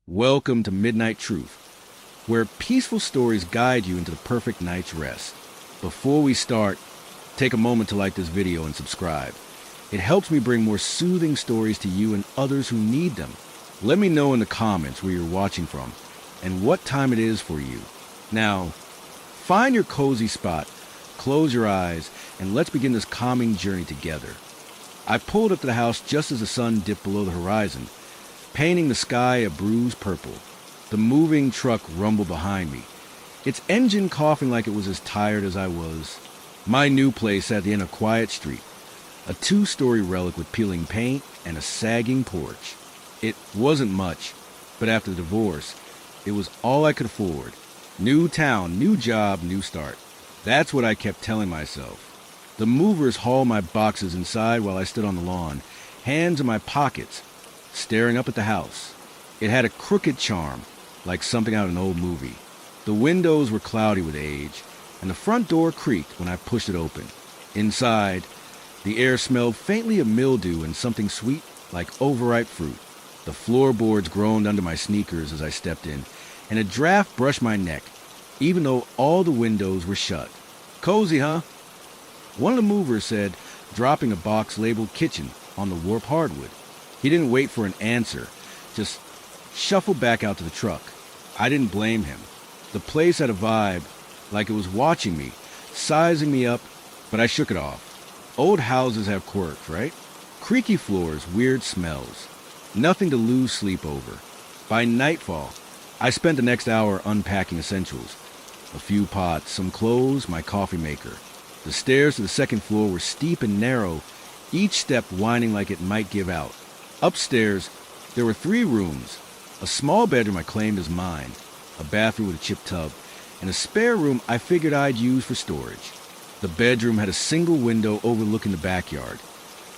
Welcome to Midnight Truth, where peaceful stories guide you into the perfect night's rest. Before we start, take a moment to like this video and subscribe. It helps me bring more soothing stories to you and others who need them. Let me know in the comments where you're watching from and what time it is for you. Now, find your cozy spot, close your eyes, and let's begin this calming journey together. I pulled up to the house just as the sun dipped below the horizon, painting the sky a bruised purple. The moving truck rumbled behind me, its engine coughing like it was as tired as I was. My new place at the end of a quiet street, a two-story relic with peeling paint and a sagging porch. It wasn't much, but after the divorce, it was all I could afford. New town, new job, new start. That's what I kept telling myself. The movers hauled my boxes inside while I stood on the lawn, hands in my pockets, staring up at the house. It had a crooked charm, like something out of an old movie. The windows were cloudy with age, and the front door creaked when I pushed it open. Inside, the air smelled faintly of mildew and something sweet like overripe fruit. The floorboards groaned under my sneakers as I stepped in, and a draft brushed my neck, even though all the windows were shut. "Cozy, huh?" One of the movers said, dropping a box labeled kitchen on the warped hardwood. He didn't wait for an answer, just shuffled back out to the truck. I didn't blame him. The place had a vibe, like it was watching me, sizing me up, but I shook it off. Old houses have quirks, right? Creaky floors, weird smells. Nothing to lose sleep over. By nightfall, I spent the next hour unpacking essentials. A few pots, some clothes, my coffee maker. The stairs to the second floor were steep and narrow, each step whining like it might give out. Upstairs, there were 3 rooms. A small bedroom I claimed as mine, a bathroom with a chip tub, and a spare room I figured I'd use for storage. The bedroom had a single window overlooking the backyard,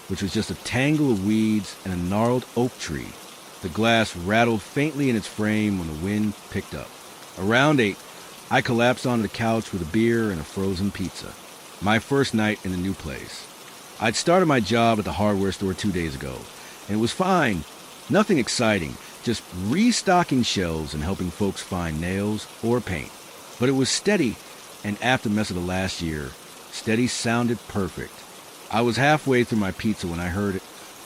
which was just a tangle of weeds and a gnarled oak tree. The glass rattled faintly in its frame when the wind picked up. Around 8, I collapsed onto the couch with a beer and a frozen pizza. My first night in the new place. I'd started my job at the hardware store 2 days ago, and it was fine. Nothing exciting, just restocking shelves and helping folks find nails or paint. But it was steady, and after the mess of the last year, steady sounded perfect. I was halfway through my pizza when I heard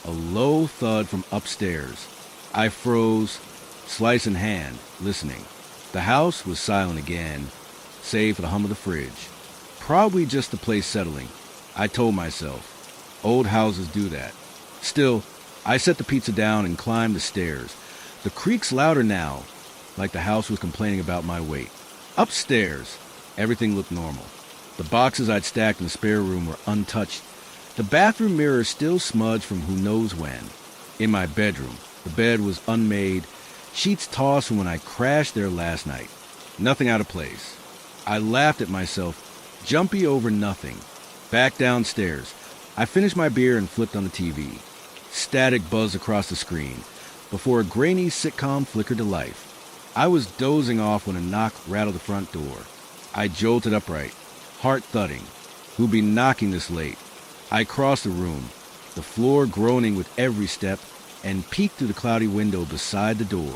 a low thud from upstairs. I froze, slice in hand, listening. The house was silent again, save for the hum of the fridge. Probably just the place settling. I told myself. Old houses do that. Still, I set the pizza down and climbed the stairs. The creak's louder now, like the house was complaining about my weight. Upstairs, everything looked normal. The boxes I'd stacked in the spare room were untouched. The bathroom mirror still smudged from who knows when. In my bedroom, the bed was unmade, sheets tossed from when I crashed there last night. Nothing out of place. I laughed at myself, jumpy over nothing. Back downstairs, I finished my beer and flipped on the TV. Static buzzed across the screen before a grainy sitcom flickered to life. I was dozing off when a knock rattled the front door. I jolted upright, heart thudding. Who'd be knocking this late? I crossed the room, the floor groaning with every step, and peeked through the cloudy window beside the door.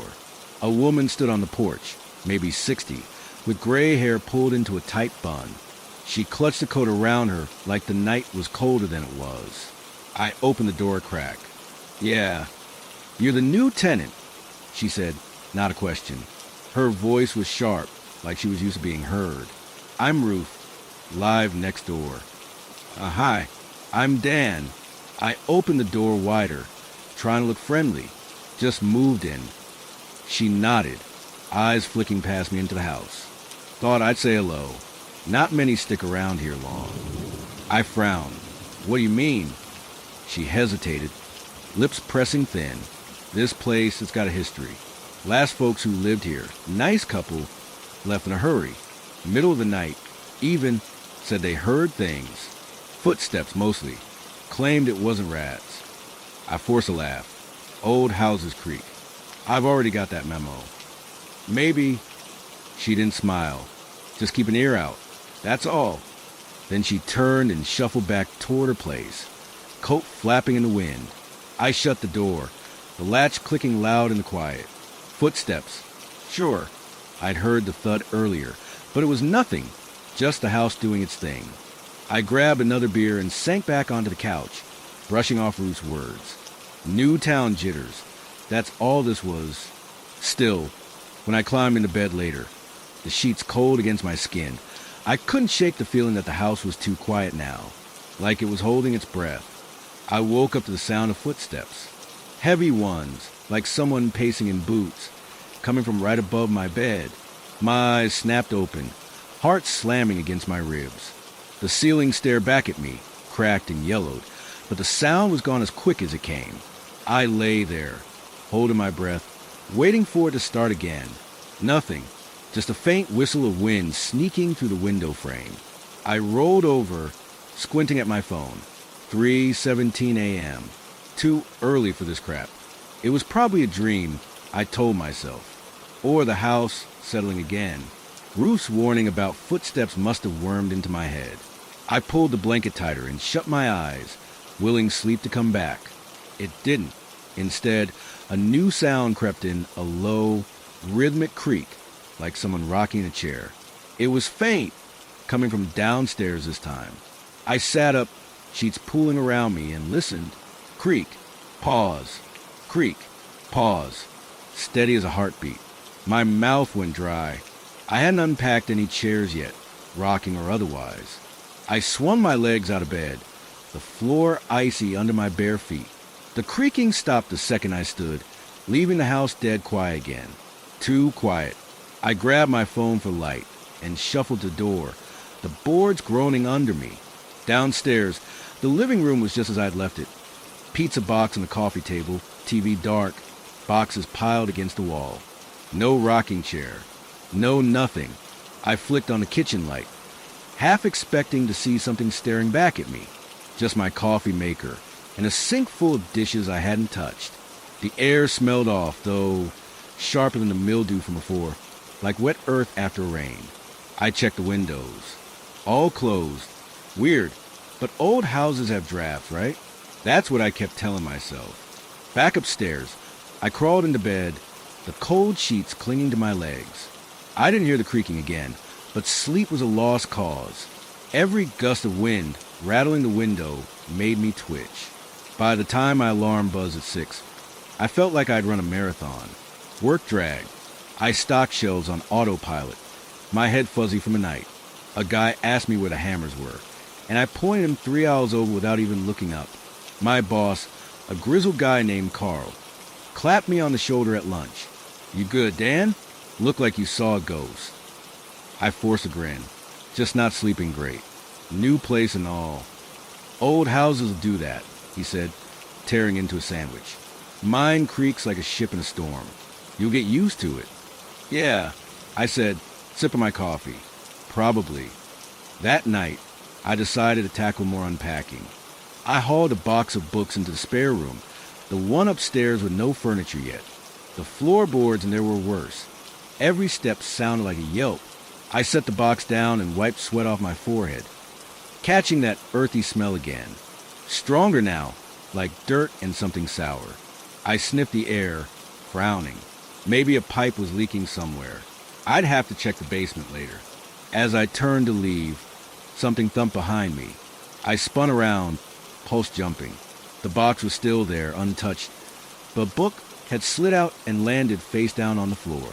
A woman stood on the porch, maybe 60, with gray hair pulled into a tight bun. She clutched the coat around her like the night was colder than it was. I opened the door a crack. "Yeah, you're the new tenant," she said, not a question. Her voice was sharp, like she was used to being heard. "I'm Ruth, live next door." "Hi, I'm Dan." I opened the door wider, trying to look friendly. "Just moved in." She nodded, eyes flicking past me into the house. Thought I'd say hello. Not many stick around here long. I frowned. "What do you mean?" She hesitated, lips pressing thin. "This place has got a history. Last folks who lived here, nice couple, left in a hurry. Middle of the night, even said they heard things. Footsteps mostly. Claimed it wasn't rats." I forced a laugh. "Old houses creak. I've already got that memo." "Maybe." She didn't smile. "Just keep an ear out. That's all." Then she turned and shuffled back toward her place, coat flapping in the wind. I shut the door, the latch clicking loud in the quiet. Footsteps. Sure, I'd heard the thud earlier, but it was nothing, just the house doing its thing. I grabbed another beer and sank back onto the couch, brushing off Ruth's words. New town jitters. That's all this was. Still, when I climbed into bed later, the sheets cold against my skin, I couldn't shake the feeling that the house was too quiet now, like it was holding its breath. I woke up to the sound of footsteps. Heavy ones, like someone pacing in boots, coming from right above my bed. My eyes snapped open, heart slamming against my ribs. The ceiling stared back at me, cracked and yellowed, but the sound was gone as quick as it came. I lay there, holding my breath, waiting for it to start again. Nothing, just a faint whistle of wind sneaking through the window frame. I rolled over, squinting at my phone. 3:17 a.m. Too early for this crap. It was probably a dream, I told myself. Or the house settling again. Ruth's warning about footsteps must have wormed into my head. I pulled the blanket tighter and shut my eyes, willing sleep to come back. It didn't. Instead, a new sound crept in, a low, rhythmic creak, like someone rocking a chair. It was faint, coming from downstairs this time. I sat up, sheets pooling around me, and listened. Creak, pause, creak, pause, steady as a heartbeat. My mouth went dry. I hadn't unpacked any chairs yet, rocking or otherwise. I swung my legs out of bed, the floor icy under my bare feet. The creaking stopped the second I stood, leaving the house dead quiet again. Too quiet. I grabbed my phone for light and shuffled the door, the boards groaning under me. Downstairs, the living room was just as I'd left it. Pizza box on the coffee table, TV dark, boxes piled against the wall. No rocking chair. No nothing. I flicked on the kitchen light, half expecting to see something staring back at me. Just my coffee maker and a sink full of dishes I hadn't touched. The air smelled off, though sharper than the mildew from before, like wet earth after rain. I checked the windows. All closed. Weird, but old houses have drafts, right? That's what I kept telling myself. Back upstairs, I crawled into bed, the cold sheets clinging to my legs. I didn't hear the creaking again, but sleep was a lost cause. Every gust of wind rattling the window made me twitch. By the time my alarm buzzed at 6, I felt like I'd run a marathon. Work dragged. I stocked shelves on autopilot, my head fuzzy from the night. A guy asked me where the hammers were, and I pointed him 3 aisles over without even looking up. My boss, a grizzled guy named Carl, clapped me on the shoulder at lunch. "You good, Dan? Looked like you saw a ghost." I forced a grin. Just not sleeping great. New place and all. "Old houses will do that," he said, tearing into a sandwich. "Mine creaks like a ship in a storm. You'll get used to it." "Yeah," I said, sipping my coffee. "Probably." That night, I decided to tackle more unpacking. I hauled a box of books into the spare room, the one upstairs with no furniture yet. The floorboards in there were worse. Every step sounded like a yelp. I set the box down and wiped sweat off my forehead, catching that earthy smell again. Stronger now, like dirt and something sour. I sniffed the air, frowning. Maybe a pipe was leaking somewhere. I'd have to check the basement later. As I turned to leave, something thumped behind me. I spun around, pulse jumping. The box was still there, untouched, but a book had slid out and landed face down on the floor.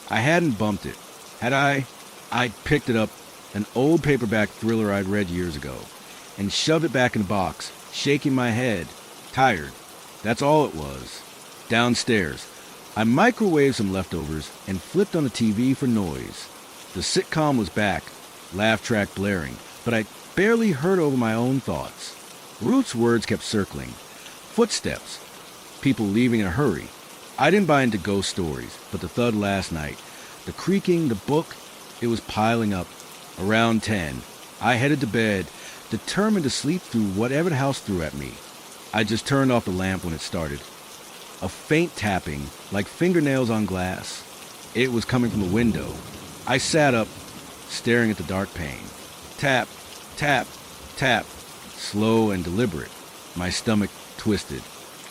I hadn't bumped it. Had I? I'd picked it up, an old paperback thriller I'd read years ago, and shoved it back in the box, shaking my head, tired. That's all it was. Downstairs, I microwaved some leftovers and flipped on the TV for noise. The sitcom was back, laugh track blaring, but I barely heard over my own thoughts. Ruth's words kept circling. Footsteps. People leaving in a hurry. I didn't buy into ghost stories, but the thud last night, the creaking, the book, it was piling up. Around 10, I headed to bed, determined to sleep through whatever the house threw at me. I just turned off the lamp when it started. A faint tapping, like fingernails on glass. It was coming from the window. I sat up, staring at the dark pane. Tap, tap, tap, slow and deliberate. My stomach twisted.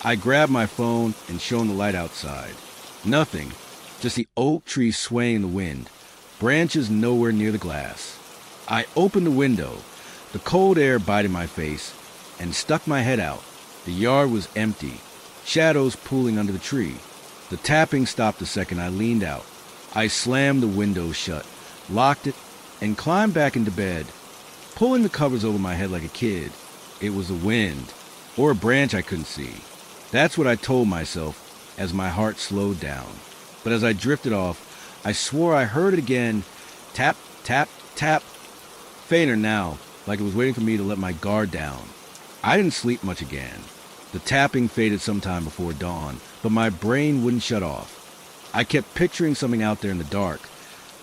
I grabbed my phone and shone the light outside. Nothing, just the oak tree swaying in the wind, branches nowhere near the glass. I opened the window, the cold air biting my face, and stuck my head out. The yard was empty, shadows pooling under the tree. The tapping stopped the second I leaned out. I slammed the window shut, locked it, and climbed back into bed, pulling the covers over my head like a kid. It was the wind, or a branch I couldn't see. That's what I told myself as my heart slowed down. But as I drifted off, I swore I heard it again. Tap, tap, tap. Fainter now, like it was waiting for me to let my guard down. I didn't sleep much again. The tapping faded sometime before dawn, but my brain wouldn't shut off. I kept picturing something out there in the dark,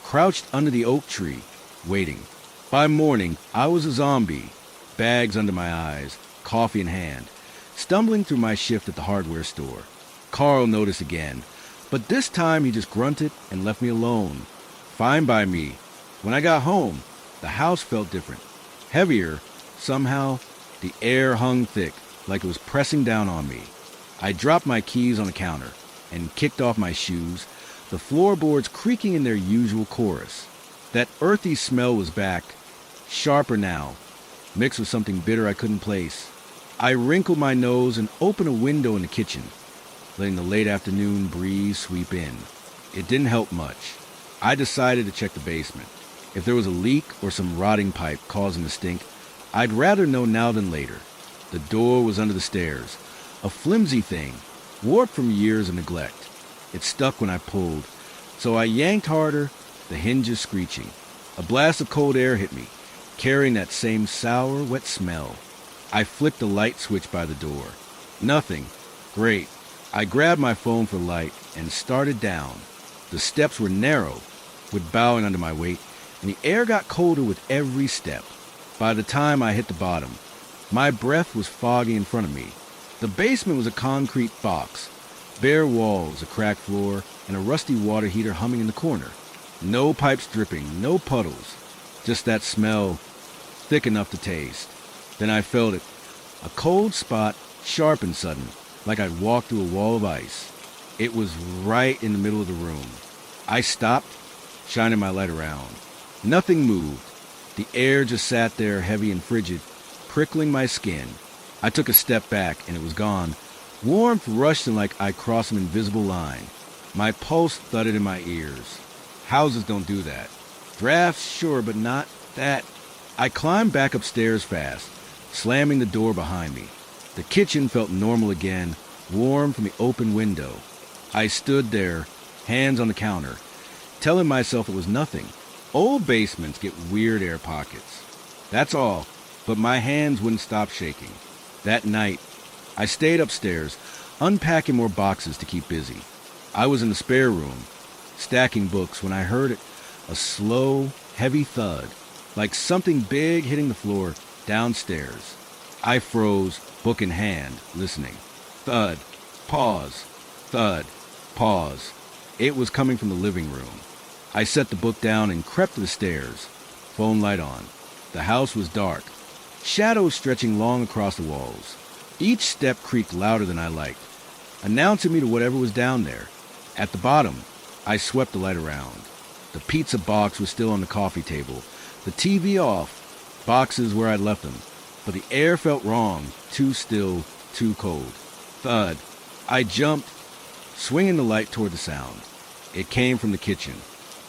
crouched under the oak tree, waiting. By morning, I was a zombie, bags under my eyes, coffee in hand, stumbling through my shift at the hardware store. Carl noticed again, but this time he just grunted and left me alone. Fine by me. When I got home, the house felt different. Heavier, somehow. The air hung thick, like it was pressing down on me. I dropped my keys on the counter and kicked off my shoes, the floorboards creaking in their usual chorus. That earthy smell was back, sharper now, mixed with something bitter I couldn't place. I wrinkled my nose and opened a window in the kitchen, letting the late afternoon breeze sweep in. It didn't help much. I decided to check the basement. If there was a leak or some rotting pipe causing the stink, I'd rather know now than later. The door was under the stairs, a flimsy thing, warped from years of neglect. It stuck when I pulled, so I yanked harder, the hinges screeching. A blast of cold air hit me, carrying that same sour, wet smell. I flicked the light switch by the door. Nothing. Great. I grabbed my phone for light and started down. The steps were narrow, with bowing under my weight, and the air got colder with every step. By the time I hit the bottom, my breath was foggy in front of me. The basement was a concrete box, bare walls, a cracked floor, and a rusty water heater humming in the corner. No pipes dripping, no puddles, just that smell, thick enough to taste. Then I felt it, a cold spot, sharp and sudden, like I'd walked through a wall of ice. It was right in the middle of the room. I stopped, shining my light around. Nothing moved. The air just sat there heavy and frigid, prickling my skin. I took a step back, and it was gone. Warmth rushed in like I crossed an invisible line. My pulse thudded in my ears. Houses don't do that. Drafts, sure, but not that. I climbed back upstairs fast, slamming the door behind me. The kitchen felt normal again, warm from the open window. I stood there, hands on the counter, telling myself it was nothing. Old basements get weird air pockets. That's all, but my hands wouldn't stop shaking. That night, I stayed upstairs, unpacking more boxes to keep busy. I was in the spare room, stacking books, when I heard it, a slow, heavy thud, like something big hitting the floor downstairs. I froze, book in hand, listening. Thud, pause, thud, pause. It was coming from the living room. I set the book down and crept to the stairs, phone light on. The house was dark, shadows stretching long across the walls. Each step creaked louder than I liked, announcing me to whatever was down there. At the bottom, I swept the light around. The pizza box was still on the coffee table, the TV off, boxes where I'd left them. But the air felt wrong, too still, too cold. Thud. I jumped, swinging the light toward the sound. It came from the kitchen.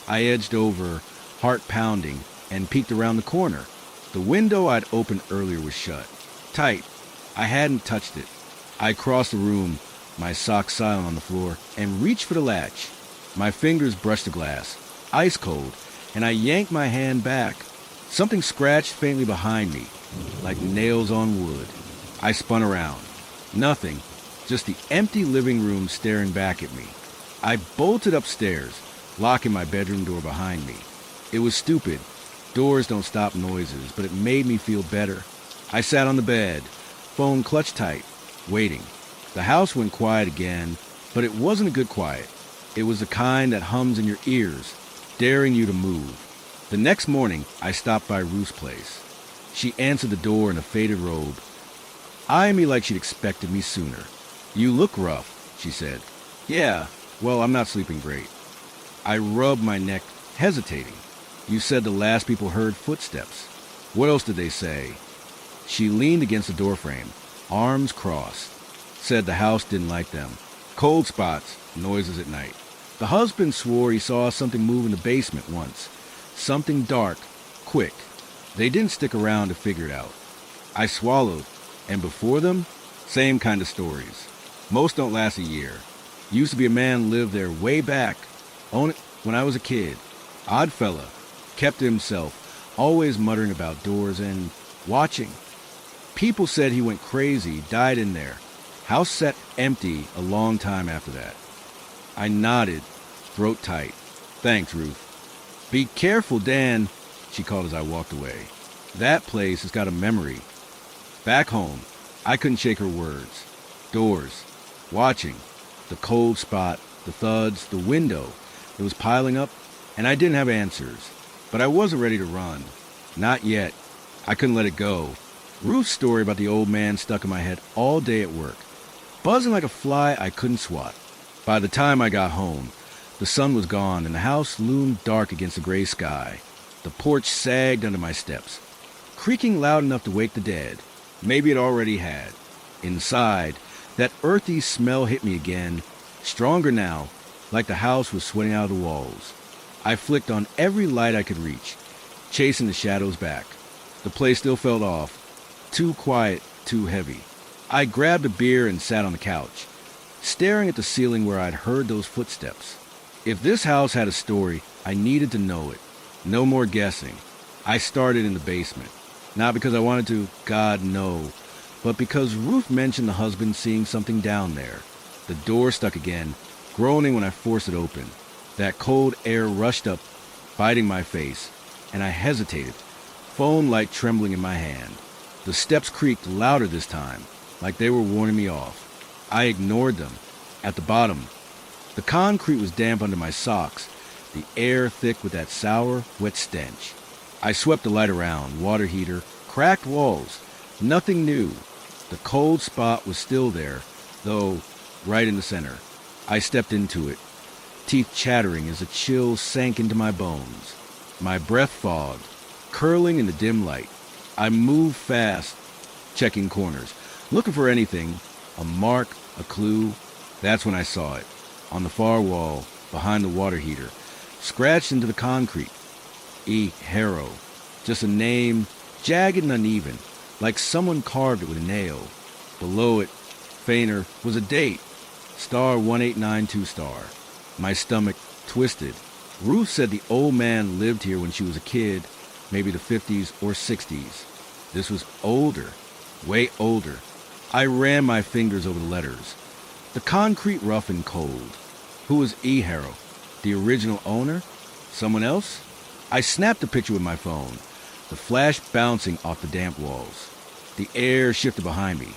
I edged over, heart pounding, and peeked around the corner. The window I'd opened earlier was shut, tight. I hadn't touched it. I crossed the room, my socks silent on the floor, and reached for the latch. My fingers brushed the glass, ice cold, and I yanked my hand back. Something scratched faintly behind me, like nails on wood. I spun around. Nothing, just the empty living room staring back at me. I bolted upstairs, locking my bedroom door behind me. It was stupid. Doors don't stop noises, but it made me feel better. I sat on the bed, phone clutched tight, waiting. The house went quiet again, but it wasn't a good quiet. It was the kind that hums in your ears, daring you to move. The next morning, I stopped by Ruth's place. She answered the door in a faded robe, eyeing me like she'd expected me sooner. "You look rough," she said. "Yeah, well, I'm not sleeping great." I rubbed my neck, hesitating. You said the last people heard footsteps. What else did they say? She leaned against the doorframe, arms crossed. Said the house didn't like them. Cold spots, noises at night. The husband swore he saw something move in the basement once. Something dark, quick. They didn't stick around to figure it out. I swallowed, and before them, same kind of stories. Most don't last a year. Used to be a man lived there way back. Owned it when I was a kid. Odd fella. Kept to himself, always muttering about doors and watching. People said he went crazy, died in there. House sat empty a long time after that. I nodded, throat tight. Thanks, Ruth. Be careful, Dan, she called as I walked away. That place has got a memory. Back home, I couldn't shake her words. Doors, watching, the cold spot, the thuds, the window. It was piling up, and I didn't have answers. But I wasn't ready to run. Not yet. I couldn't let it go. Ruth's story about the old man stuck in my head all day at work. Buzzing like a fly I couldn't swat. By the time I got home, the sun was gone and the house loomed dark against the gray sky. The porch sagged under my steps, creaking loud enough to wake the dead. Maybe it already had. Inside, that earthy smell hit me again, stronger now, like the house was sweating out of the walls. I flicked on every light I could reach, chasing the shadows back. The place still felt off. Too quiet, too heavy. I grabbed a beer and sat on the couch, staring at the ceiling where I'd heard those footsteps. If this house had a story, I needed to know it. No more guessing. I started in the basement. Not because I wanted to, God no, but because Ruth mentioned the husband seeing something down there. The door stuck again, groaning when I forced it open. That cold air rushed up, biting my face, and I hesitated, phone light trembling in my hand. The steps creaked louder this time, like they were warning me off. I ignored them. At the bottom, the concrete was damp under my socks, the air thick with that sour, wet stench. I swept the light around, water heater, cracked walls. Nothing new. The cold spot was still there, though right in the center. I stepped into it, teeth chattering as a chill sank into my bones. My breath fogged, curling in the dim light. I moved fast, checking corners, looking for anything, a mark, a clue. That's when I saw it, on the far wall, behind the water heater, scratched into the concrete. E. Harrow. Just a name, jagged and uneven, like someone carved it with a nail. Below it, fainter, was a date, star 1892 star. My stomach twisted. Ruth said the old man lived here when she was a kid, maybe the 50s or 60s. This was older, way older. I ran my fingers over the letters. The concrete rough and cold. Who was E. Harrow? The original owner? Someone else? I snapped the picture with my phone, the flash bouncing off the damp walls. The air shifted behind me,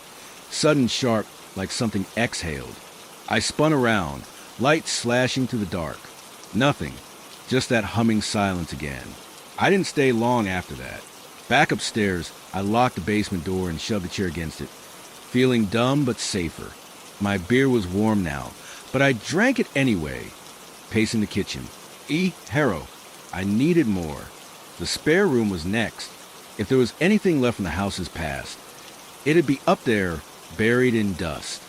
sudden sharp like something exhaled. I spun around, light slashing through the dark. Nothing, just that humming silence again. I didn't stay long after that. Back upstairs, I locked the basement door and shoved the chair against it, feeling dumb but safer. My beer was warm now, but I drank it anyway. Pacing the kitchen. E. Harrow. I needed more. The spare room was next. If there was anything left from the house's past, it'd be up there, buried in dust.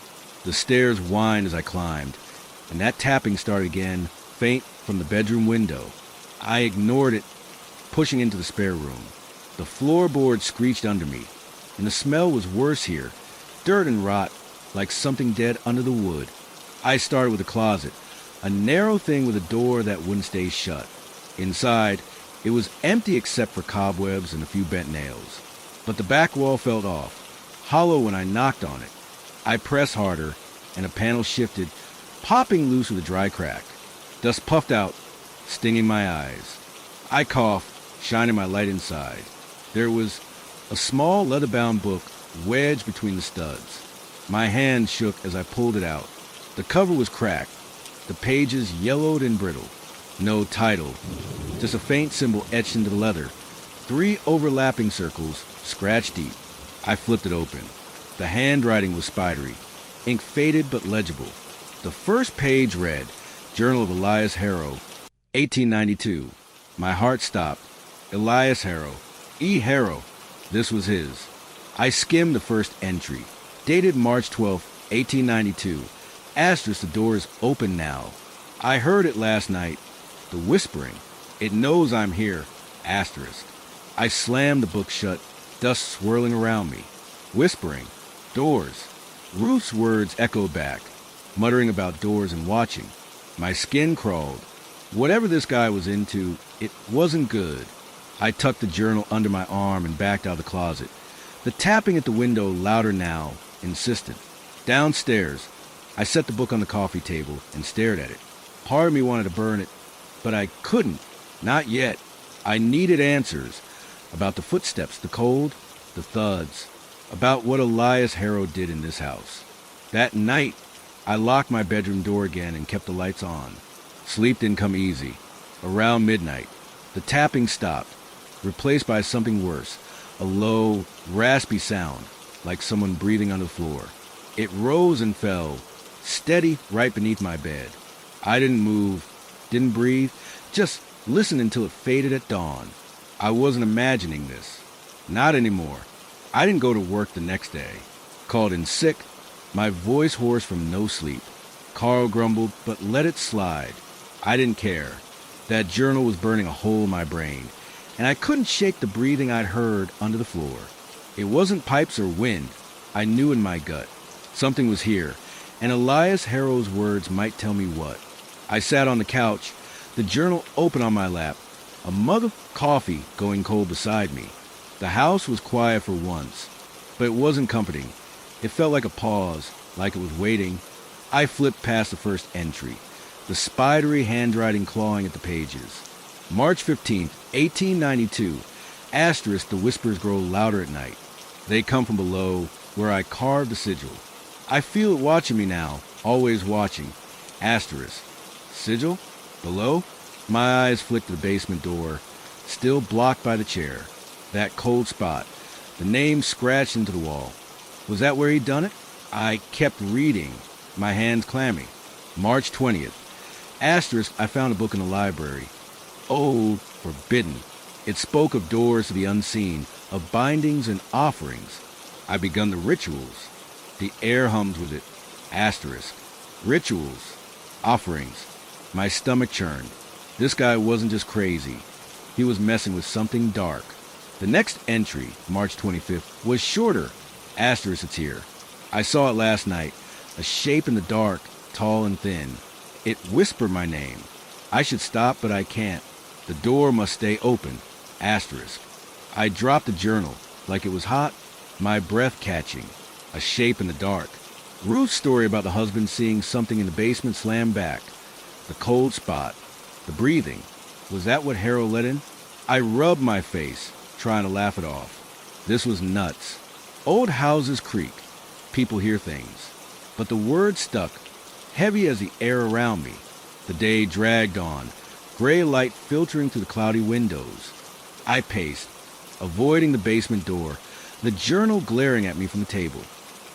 The stairs whined as I climbed, and that tapping started again, faint from the bedroom window. I ignored it, pushing into the spare room. The floorboard screeched under me, and the smell was worse here, dirt and rot, like something dead under the wood. I started with the closet, a narrow thing with a door that wouldn't stay shut. Inside, it was empty except for cobwebs and a few bent nails. But the back wall felt off, hollow when I knocked on it. I pressed harder, and a panel shifted, popping loose with a dry crack. Dust puffed out, stinging my eyes. I coughed, shining my light inside. There was a small leather-bound book wedged between the studs. My hand shook as I pulled it out. The cover was cracked, the pages yellowed and brittle. No title, just a faint symbol etched into the leather. 3 overlapping circles, scratched deep. I flipped it open. The handwriting was spidery, ink faded but legible. The first page read, Journal of Elias Harrow, 1892. My heart stopped. Elias Harrow. E. Harrow. This was his. I skimmed the first entry. Dated March 12, 1892. Asterisk, the door is open now. I heard it last night. The whispering. It knows I'm here. Asterisk. I slammed the book shut, dust swirling around me. Whispering. Doors. Ruth's words echoed back, muttering about doors and watching. My skin crawled. Whatever this guy was into, it wasn't good. I tucked the journal under my arm and backed out of the closet. The tapping at the window, louder now, insistent. Downstairs, I set the book on the coffee table and stared at it. Part of me wanted to burn it, but I couldn't. Not yet. I needed answers about the footsteps, the cold, the thuds, about what Elias Harrow did in this house. That night, I locked my bedroom door again and kept the lights on. Sleep didn't come easy. Around midnight, the tapping stopped, replaced by something worse, a low, raspy sound, like someone breathing on the floor. It rose and fell, steady right beneath my bed. I didn't move, didn't breathe, just listened until it faded at dawn. I wasn't imagining this. Not anymore. I didn't go to work the next day. Called in sick, my voice hoarse from no sleep. Carl grumbled, but let it slide. I didn't care. That journal was burning a hole in my brain, and I couldn't shake the breathing I'd heard under the floor. It wasn't pipes or wind. I knew in my gut. Something was here, and Elias Harrow's words might tell me what. I sat on the couch, the journal open on my lap, a mug of coffee going cold beside me. The house was quiet for once, but it wasn't comforting. It felt like a pause, like it was waiting. I flipped past the first entry, the spidery handwriting clawing at the pages. March 15th, 1892. Asterisk, the whispers grow louder at night. They come from below, where I carved a sigil. I feel it watching me now, always watching. Asterisk. Sigil? Below? My eyes flicked to the basement door, still blocked by the chair. That cold spot, the name scratched into the wall. Was that where he'd done it? I kept reading, my hands clammy. March 20th. Asterisk, I found a book in the library. Old, forbidden. It spoke of doors to the unseen, of bindings and offerings. I begun the rituals. The air hums with it. Asterisk. Rituals. Offerings. My stomach churned. This guy wasn't just crazy. He was messing with something dark. The next entry, March 25th, was shorter. Asterisk, it's here. I saw it last night. A shape in the dark, tall and thin. It whispered my name. I should stop, but I can't. The door must stay open. Asterisk. I dropped the journal, like it was hot, my breath catching. A shape in the dark. Ruth's story about the husband seeing something in the basement slammed back. The cold spot. The breathing. Was that what Harrow let in? I rubbed my face, trying to laugh it off. This was nuts. Old houses creak. People hear things. But the word stuck, heavy as the air around me. The day dragged on, gray light filtering through the cloudy windows. I paced, avoiding the basement door, the journal glaring at me from the table.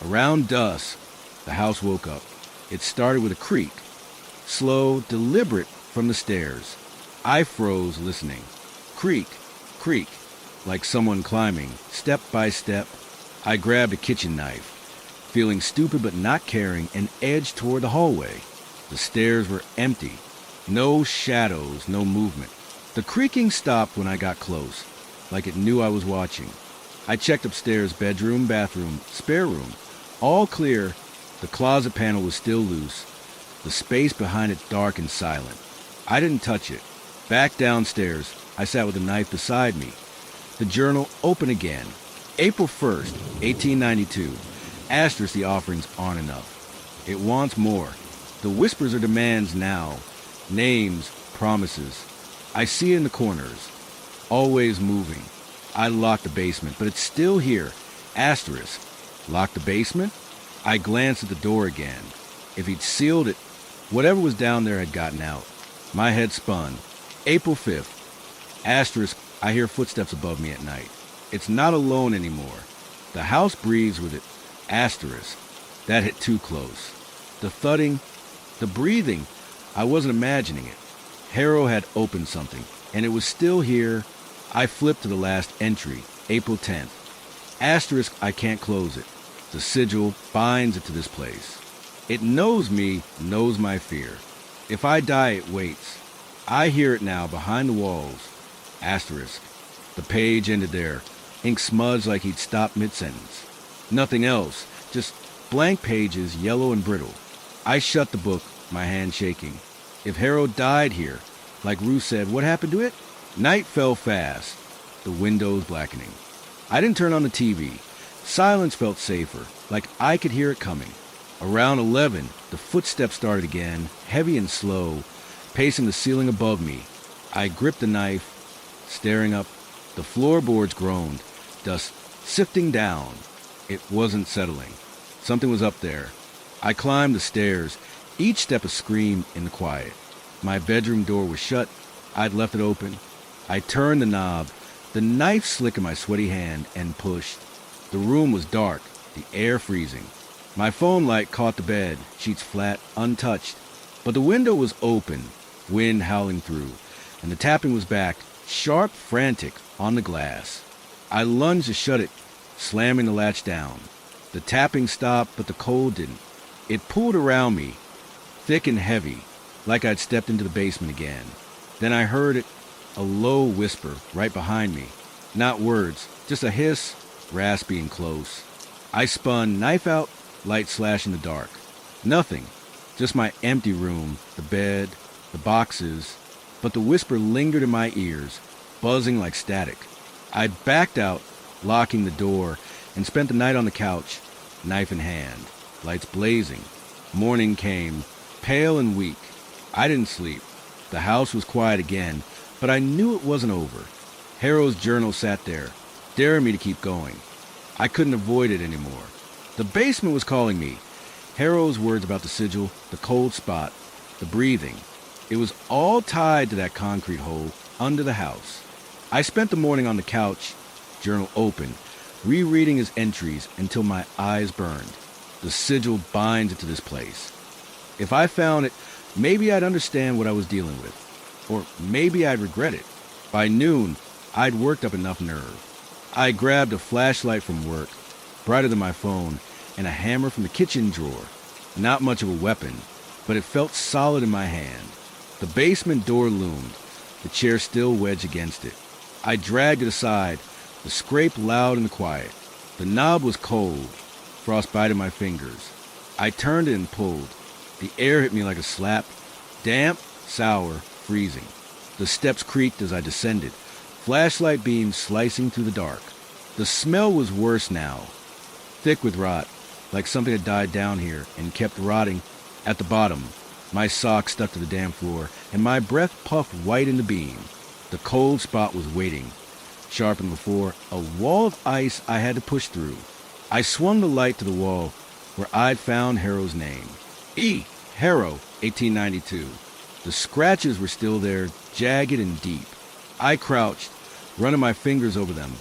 Around dusk, the house woke up. It started with a creak, slow, deliberate from the stairs. I froze, listening. Creak, creak, like someone climbing, step by step. I grabbed a kitchen knife, feeling stupid but not caring, and edged toward the hallway. The stairs were empty. No shadows, no movement. The creaking stopped when I got close, like it knew I was watching. I checked upstairs, bedroom, bathroom, spare room. All clear. The closet panel was still loose. The space behind it dark and silent. I didn't touch it. Back downstairs, I sat with the knife beside me. The journal open again. April 1st, 1892. Asterisk, the offerings aren't enough. It wants more. The whispers are demands now. Names, promises. I see it in the corners. Always moving. I locked the basement, but it's still here. Asterisk. Locked the basement? I glanced at the door again. If he'd sealed it, whatever was down there had gotten out. My head spun. April 5th. Asterisk, I hear footsteps above me at night. It's not alone anymore. The house breathes with it. Asterisk. That hit too close. The thudding, the breathing. I wasn't imagining it. Harrow had opened something, and it was still here. I flipped to the last entry, April 10th. Asterisk, I can't close it. The sigil binds it to this place. It knows me, knows my fear. If I die, it waits. I hear it now behind the walls. Asterisk. The page ended there, ink smudged like he'd stopped mid-sentence. Nothing else, just blank pages, yellow and brittle. I shut the book, my hand shaking. If Harrow died here, like Ruth said, what happened to it? Night fell fast, the windows blackening. I didn't turn on the TV. Silence felt safer, like I could hear it coming. Around 11, the footsteps started again, heavy and slow, pacing the ceiling above me. I gripped the knife, staring up. The floorboards groaned, dust sifting down. It wasn't settling. Something was up there. I climbed the stairs, each step a scream in the quiet. My bedroom door was shut. I'd left it open. I turned the knob, the knife slick in my sweaty hand, and pushed. The room was dark, the air freezing. My phone light caught the bed, sheets flat, untouched. But the window was open, wind howling through, and the tapping was back, sharp, frantic, on the glass. I lunged to shut it, slamming the latch down. The tapping stopped, but the cold didn't. It pulled around me, thick and heavy, like I'd stepped into the basement again. Then I heard it, a low whisper right behind me. Not words, just a hiss, raspy and close. I spun, knife out, light slash in the dark. Nothing, just my empty room, the bed, the boxes, but the whisper lingered in my ears, buzzing like static. I backed out, locking the door, and spent the night on the couch, knife in hand, lights blazing. Morning came, pale and weak. I didn't sleep. The house was quiet again, but I knew it wasn't over. Harrow's journal sat there, daring me to keep going. I couldn't avoid it anymore. The basement was calling me. Harrow's words about the sigil, the cold spot, the breathing. It was all tied to that concrete hole under the house. I spent the morning on the couch, journal open, rereading his entries until my eyes burned. The sigil binds it to this place. If I found it, maybe I'd understand what I was dealing with. Or maybe I'd regret it. By noon, I'd worked up enough nerve. I grabbed a flashlight from work, brighter than my phone, and a hammer from the kitchen drawer. Not much of a weapon, but it felt solid in my hand. The basement door loomed, the chair still wedged against it. I dragged it aside, the scrape loud in the quiet. The knob was cold, frostbite in my fingers. I turned it and pulled. The air hit me like a slap, damp, sour, freezing. The steps creaked as I descended, flashlight beams slicing through the dark. The smell was worse now, thick with rot, like something had died down here and kept rotting. At the bottom, my sock stuck to the damp floor, and my breath puffed white in the beam. The cold spot was waiting, sharp than before, a wall of ice I had to push through. I swung the light to the wall where I'd found Harrow's name. E. Harrow, 1892. The scratches were still there, jagged and deep. I crouched, running my fingers over them,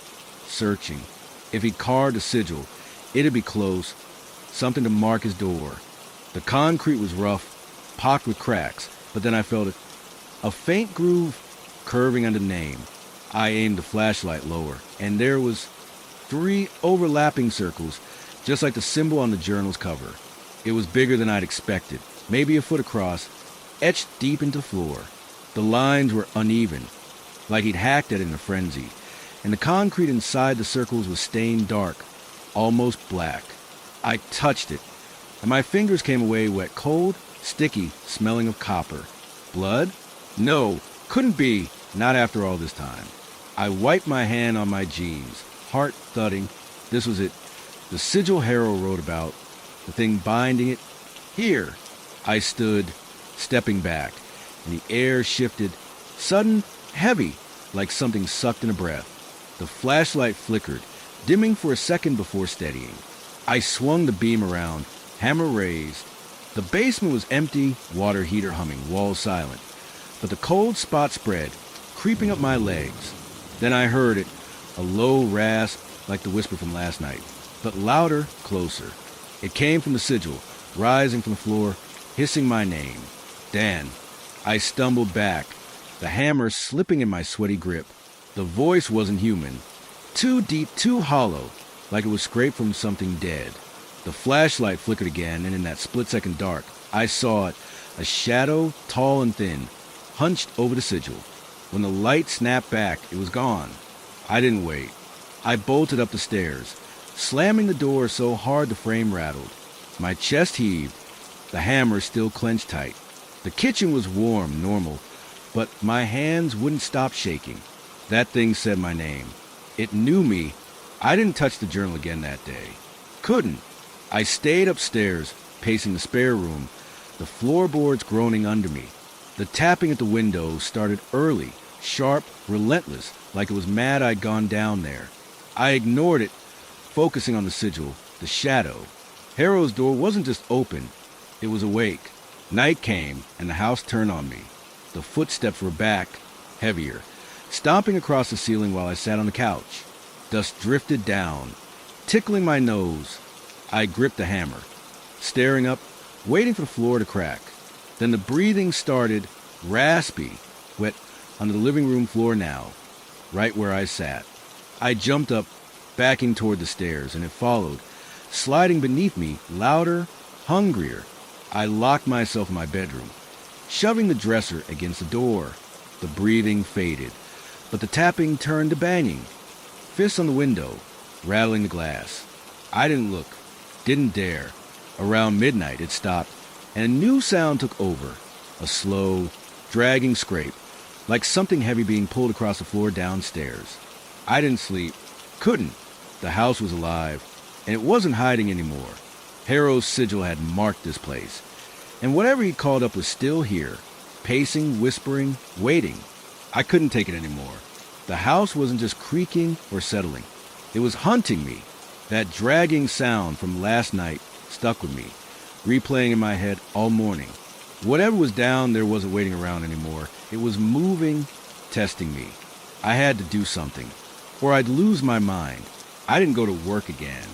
searching. If he carved a sigil, it'd be close, something to mark his door. The concrete was rough, pocked with cracks, but then I felt it. A faint groove curving under the name. I aimed the flashlight lower, and there was 3 overlapping circles, just like the symbol on the journal's cover. It was bigger than I'd expected, maybe a foot across, etched deep into the floor. The lines were uneven, like he'd hacked at it in a frenzy, and the concrete inside the circles was stained dark, almost black. I touched it, and my fingers came away wet, cold, sticky, smelling of copper. Blood? No, couldn't be, not after all this time. I wiped my hand on my jeans, heart thudding. This was it. The sigil Harrow wrote about, the thing binding it. Here. I stood, stepping back, and the air shifted, sudden, heavy, like something sucked in a breath. The flashlight flickered, dimming for a second before steadying. I swung the beam around, hammer raised. The basement was empty, water heater humming, walls silent. But the cold spot spread, creeping up my legs. Then I heard it, a low rasp like the whisper from last night, but louder, closer. It came from the sigil, rising from the floor, hissing my name. Dan. I stumbled back, the hammer slipping in my sweaty grip. The voice wasn't human. Too deep, too hollow, like it was scraped from something dead. The flashlight flickered again, and in that split-second dark, I saw it, a shadow, tall and thin, hunched over the sigil. When the light snapped back, it was gone. I didn't wait. I bolted up the stairs, slamming the door so hard the frame rattled. My chest heaved, the hammer still clenched tight. The kitchen was warm, normal, but my hands wouldn't stop shaking. That thing said my name. It knew me. I didn't touch the journal again that day. Couldn't. I stayed upstairs, pacing the spare room, the floorboards groaning under me. The tapping at the window started early, sharp, relentless, like it was mad I'd gone down there. I ignored it, focusing on the sigil, the shadow. Harrow's door wasn't just open, it was awake. Night came, and the house turned on me. The footsteps were back, heavier, stomping across the ceiling while I sat on the couch. Dust drifted down, tickling my nose. I gripped the hammer, staring up, waiting for the floor to crack. Then the breathing started, raspy, wet on the living room floor now, right where I sat. I jumped up, backing toward the stairs, and it followed, sliding beneath me, louder, hungrier. I locked myself in my bedroom, shoving the dresser against the door. The breathing faded, but the tapping turned to banging. Fists on the window, rattling the glass. I didn't look, didn't dare. Around midnight, it stopped, and a new sound took over. A slow, dragging scrape, like something heavy being pulled across the floor downstairs. I didn't sleep, couldn't. The house was alive, and it wasn't hiding anymore. Harrow's sigil had marked this place, and whatever he'd called up was still here, pacing, whispering, waiting. I couldn't take it anymore. The house wasn't just creaking or settling. It was hunting me. That dragging sound from last night stuck with me, replaying in my head all morning. Whatever was down there wasn't waiting around anymore. It was moving, testing me. I had to do something, or I'd lose my mind. I didn't go to work again.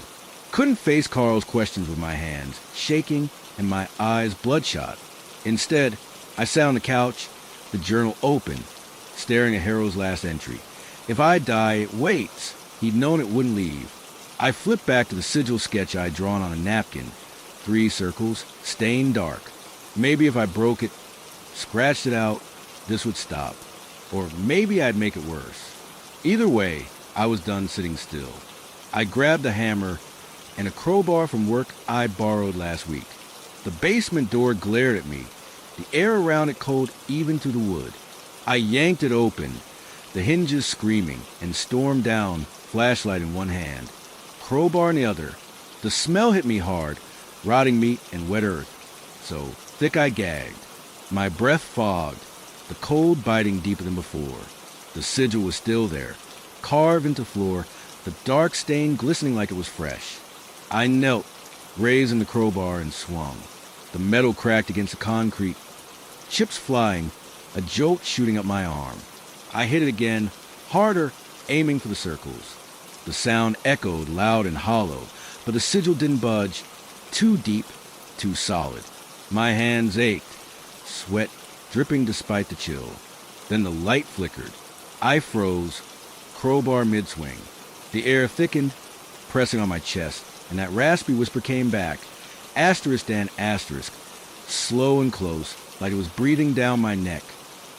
Couldn't face Carl's questions with my hands shaking and my eyes bloodshot. Instead, I sat on the couch, the journal open, staring at Harrow's last entry. If I die, it waits. He'd known it wouldn't leave. I flipped back to the sigil sketch I'd drawn on a napkin. 3 circles, stained dark. Maybe if I broke it, scratched it out, this would stop. Or maybe I'd make it worse. Either way, I was done sitting still. I grabbed the hammer and a crowbar from work I'd borrowed last week. The basement door glared at me, the air around it cold even through the wood. I yanked it open, the hinges screaming, and stormed down, flashlight in one hand, crowbar in the other. The smell hit me hard, rotting meat and wet earth, so thick I gagged. My breath fogged, the cold biting deeper than before. The sigil was still there, carved into floor, the dark stain glistening like it was fresh. I knelt, raising the crowbar, and swung. The metal cracked against the concrete, chips flying, a jolt shooting up my arm. I hit it again, harder, aiming for the circles. The sound echoed loud and hollow, but the sigil didn't budge. Too deep, too solid. My hands ached, sweat dripping despite the chill. Then the light flickered. I froze, crowbar mid-swing. The air thickened, pressing on my chest, and that raspy whisper came back, asterisk and asterisk, slow and close, like it was breathing down my neck.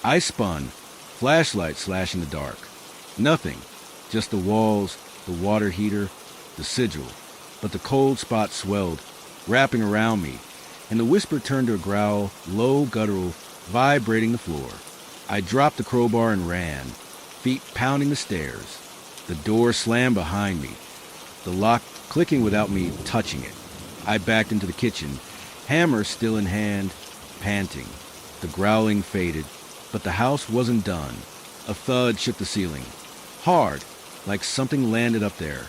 I spun, flashlight slashing the dark. Nothing, just the walls, the water heater, the sigil. But the cold spot swelled, wrapping around me, and the whisper turned to a growl, low, guttural, vibrating the floor. I dropped the crowbar and ran, feet pounding the stairs. The door slammed behind me, the lock clicking without me touching it. I backed into the kitchen, hammer still in hand, panting. The growling faded, but the house wasn't done. A thud shook the ceiling, hard, like something landed up there.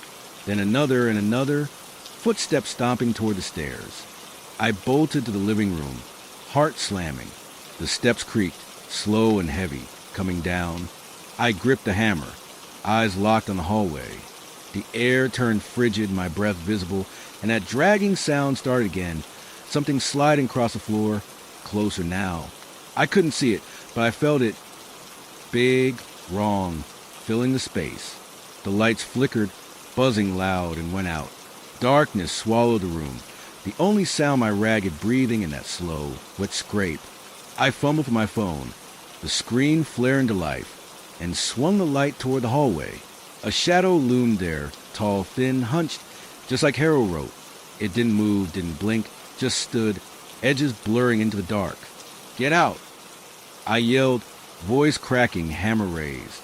Then another and another, footsteps stomping toward the stairs. I bolted to the living room, heart slamming. The steps creaked, slow and heavy, coming down. I gripped the hammer, eyes locked on the hallway. The air turned frigid, my breath visible, and that dragging sound started again, something sliding across the floor, closer now. I couldn't see it, but I felt it big, wrong, filling the space. The lights flickered, buzzing loud, and went out. Darkness swallowed the room, the only sound my ragged breathing and that slow, wet scrape. I fumbled for my phone, the screen flared into life, and swung the light toward the hallway. A shadow loomed there, tall, thin, hunched, just like Harold wrote. It didn't move, didn't blink, just stood, edges blurring into the dark. "Get out!" I yelled, voice cracking, hammer raised.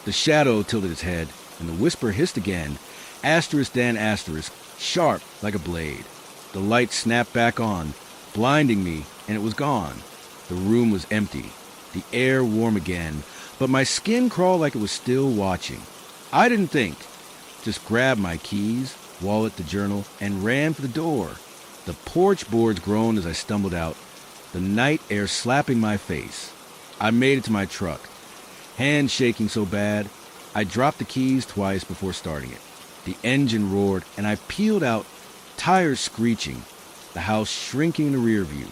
The shadow tilted its head, and the whisper hissed again, asterisk Dan asterisk, sharp like a blade. The light snapped back on, blinding me, and it was gone. The room was empty, the air warm again, but my skin crawled like it was still watching. I didn't think, just grabbed my keys, wallet, the journal, and ran for the door. The porch boards groaned as I stumbled out, the night air slapping my face. I made it to my truck, hands shaking so bad, I dropped the keys twice before starting it. The engine roared, and I peeled out, tires screeching, the house shrinking in the rear view.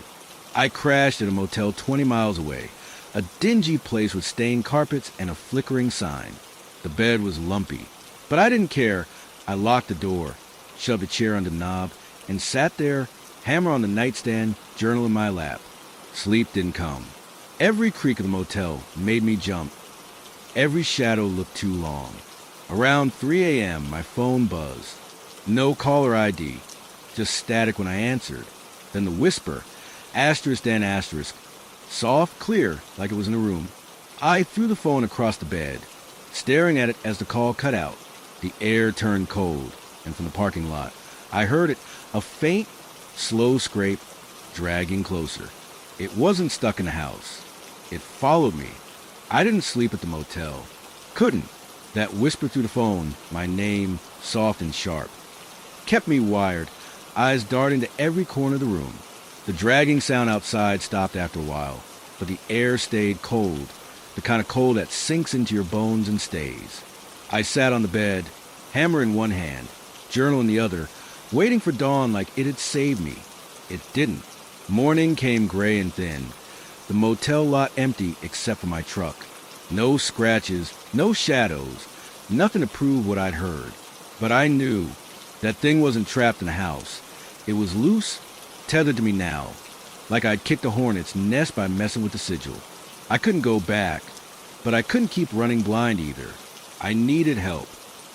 I crashed at a motel 20 miles away, a dingy place with stained carpets and a flickering sign. The bed was lumpy, but I didn't care. I locked the door, shoved a chair under the knob, and sat there, hammer on the nightstand, journal in my lap. Sleep didn't come. Every creak of the motel made me jump. Every shadow looked too long. Around 3 a.m., my phone buzzed. No caller ID, just static when I answered. Then the whisper, asterisk Dan asterisk, soft, clear, like it was in a room. I threw the phone across the bed, staring at it as the call cut out. The air turned cold, and from the parking lot, I heard it, a faint, slow scrape, dragging closer. It wasn't stuck in the house. It followed me. I didn't sleep at the motel. Couldn't. That whisper through the phone, my name, soft and sharp, kept me wired, eyes darting to every corner of the room. The dragging sound outside stopped after a while, but the air stayed cold, the kind of cold that sinks into your bones and stays. I sat on the bed, hammer in one hand, journal in the other, waiting for dawn like it had saved me. It didn't. Morning came gray and thin, the motel lot empty except for my truck. No scratches, no shadows, nothing to prove what I'd heard. But I knew that thing wasn't trapped in a house. It was loose, tethered to me now, like I'd kicked a hornet's nest by messing with the sigil. I couldn't go back, but I couldn't keep running blind either. I needed help.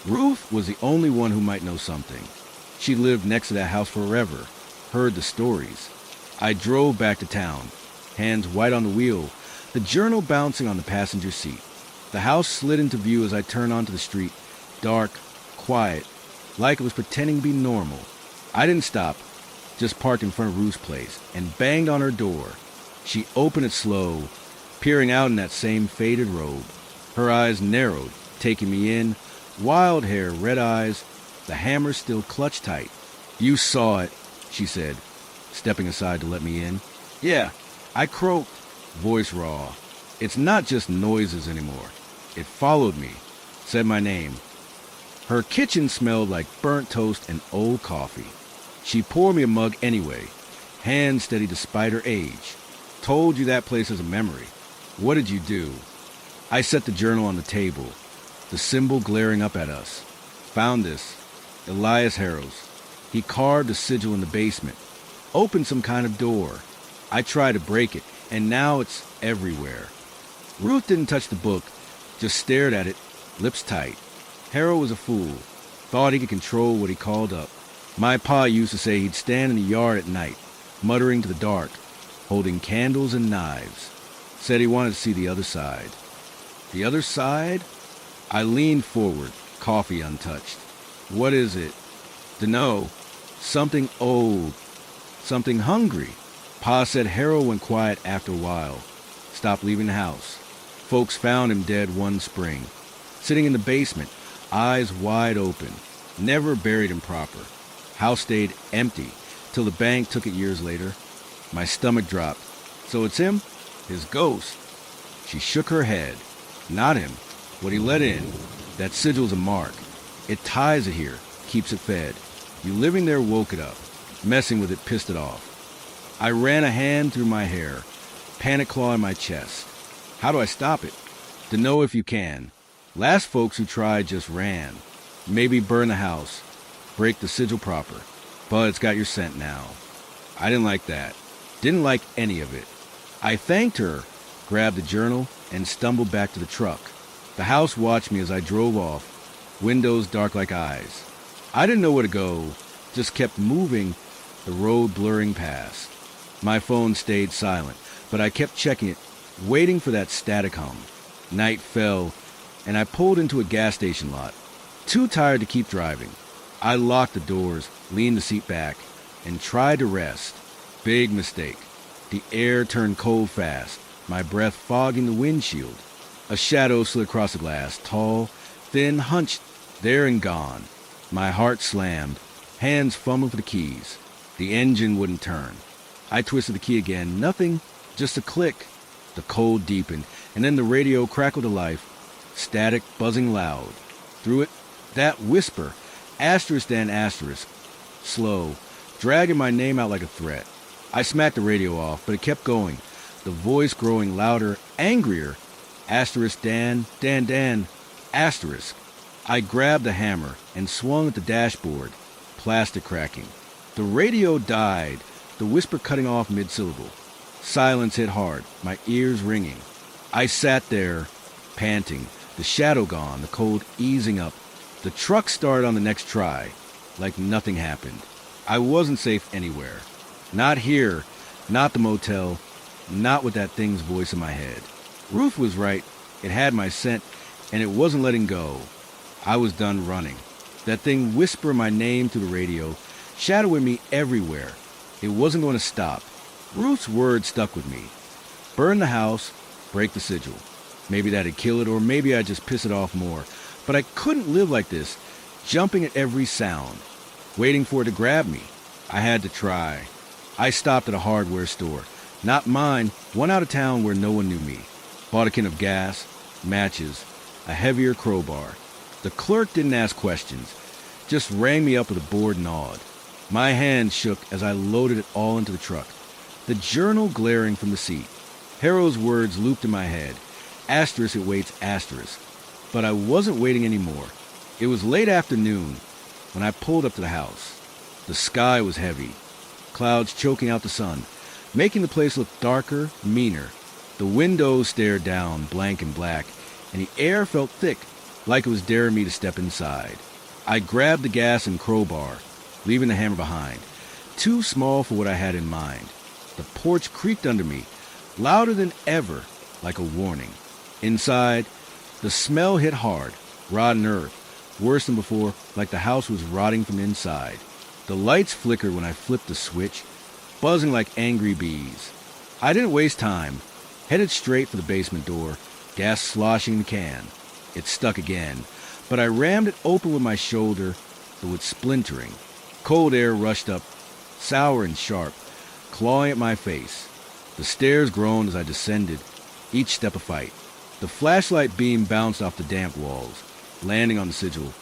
Ruth was the only one who might know something. She lived next to that house forever, heard the stories. I drove back to town, hands white on the wheel, the journal bouncing on the passenger seat. The house slid into view as I turned onto the street, dark, quiet, like it was pretending to be normal. I didn't stop, just parked in front of Ruth's place and banged on her door. She opened it slow, peering out in that same faded robe. Her eyes narrowed, taking me in, wild hair, red eyes, the hammer still clutched tight. "You saw it," she said, stepping aside to let me in. "Yeah," I croaked, voice raw. "It's not just noises anymore. It followed me, said my name." Her kitchen smelled like burnt toast and old coffee. She poured me a mug anyway, hands steady despite her age. "Told you that place has a memory. What did you do?" I set the journal on the table, the symbol glaring up at us. "Found this. Elias Harrow's. He carved a sigil in the basement, opened some kind of door. I tried to break it, and now it's everywhere." Ruth didn't touch the book, just stared at it, lips tight. Harrow was a fool, thought he could control what he called up. My pa used to say he'd stand in the yard at night, muttering to the dark, holding candles and knives. Said he wanted to see the other side. The other side? I leaned forward, coffee untouched. "What is it?" "Dunno. Something old. Something hungry." Pa said Harold went quiet after a while, stopped leaving the house. Folks found him dead one spring, sitting in the basement, eyes wide open, never buried him proper. House stayed empty till the bank took it years later. My stomach dropped. "So it's him? His ghost?" She shook her head. "Not him. What he let in. That sigil's a mark. It ties it here, keeps it fed. You living there woke it up. Messing with it pissed it off." I ran a hand through my hair, panic claw in my chest. "How do I stop it?" To know if you can. Last folks who tried just ran. Maybe burn the house, break the sigil proper. But it's got your scent now. I didn't like that. Didn't like any of it. I thanked her, grabbed the journal, and stumbled back to the truck. The house watched me as I drove off, windows dark like eyes. I didn't know where to go, just kept moving, the road blurring past. My phone stayed silent, but I kept checking it, waiting for that static hum. Night fell, and I pulled into a gas station lot. Too tired to keep driving. I locked the doors, leaned the seat back, and tried to rest. Big mistake. The air turned cold fast, my breath fogging the windshield. A shadow slid across the glass, tall, thin, hunched, there and gone. My heart slammed, hands fumbling for the keys. The engine wouldn't turn. I twisted the key again, nothing, just a click. The cold deepened, and then the radio crackled to life, static buzzing loud. Through it, that whisper, asterisk then asterisk, slow, dragging my name out like a threat. I smacked the radio off, but it kept going, the voice growing louder, angrier. Asterisk Dan, Dan, Dan, asterisk. I grabbed the hammer and swung at the dashboard, plastic cracking. The radio died, the whisper cutting off mid-syllable. Silence hit hard, my ears ringing. I sat there, panting, the shadow gone, the cold easing up. The truck started on the next try, like nothing happened. I wasn't safe anywhere. Not here, not the motel, not with that thing's voice in my head. Ruth was right, it had my scent, and it wasn't letting go. I was done running. That thing whispered my name through the radio, shadowing me everywhere. It wasn't going to stop. Ruth's words stuck with me. Burn the house, break the sigil. Maybe that'd kill it, or maybe I'd just piss it off more. But I couldn't live like this, jumping at every sound, waiting for it to grab me. I had to try. I stopped at a hardware store. Not mine, one out of town where no one knew me. Bought a can of gas, matches, a heavier crowbar. The clerk didn't ask questions, just rang me up with a bored nod. My hands shook as I loaded it all into the truck. The journal glaring from the seat. Harrow's words looped in my head. Asterisk it waits asterisk. But I wasn't waiting anymore. It was late afternoon when I pulled up to the house. The sky was heavy, clouds choking out the sun, making the place look darker, meaner. The windows stared down, blank and black, and the air felt thick, like it was daring me to step inside. I grabbed the gas and crowbar, leaving the hammer behind, too small for what I had in mind. The porch creaked under me, louder than ever, like a warning. Inside, the smell hit hard, rotten earth, worse than before, like the house was rotting from inside. The lights flickered when I flipped the switch, buzzing like angry bees. I didn't waste time, headed straight for the basement door, gas sloshing in the can. It stuck again, but I rammed it open with my shoulder, the wood splintering. Cold air rushed up, sour and sharp, clawing at my face. The stairs groaned as I descended, each step a fight. The flashlight beam bounced off the damp walls, landing on the sigil.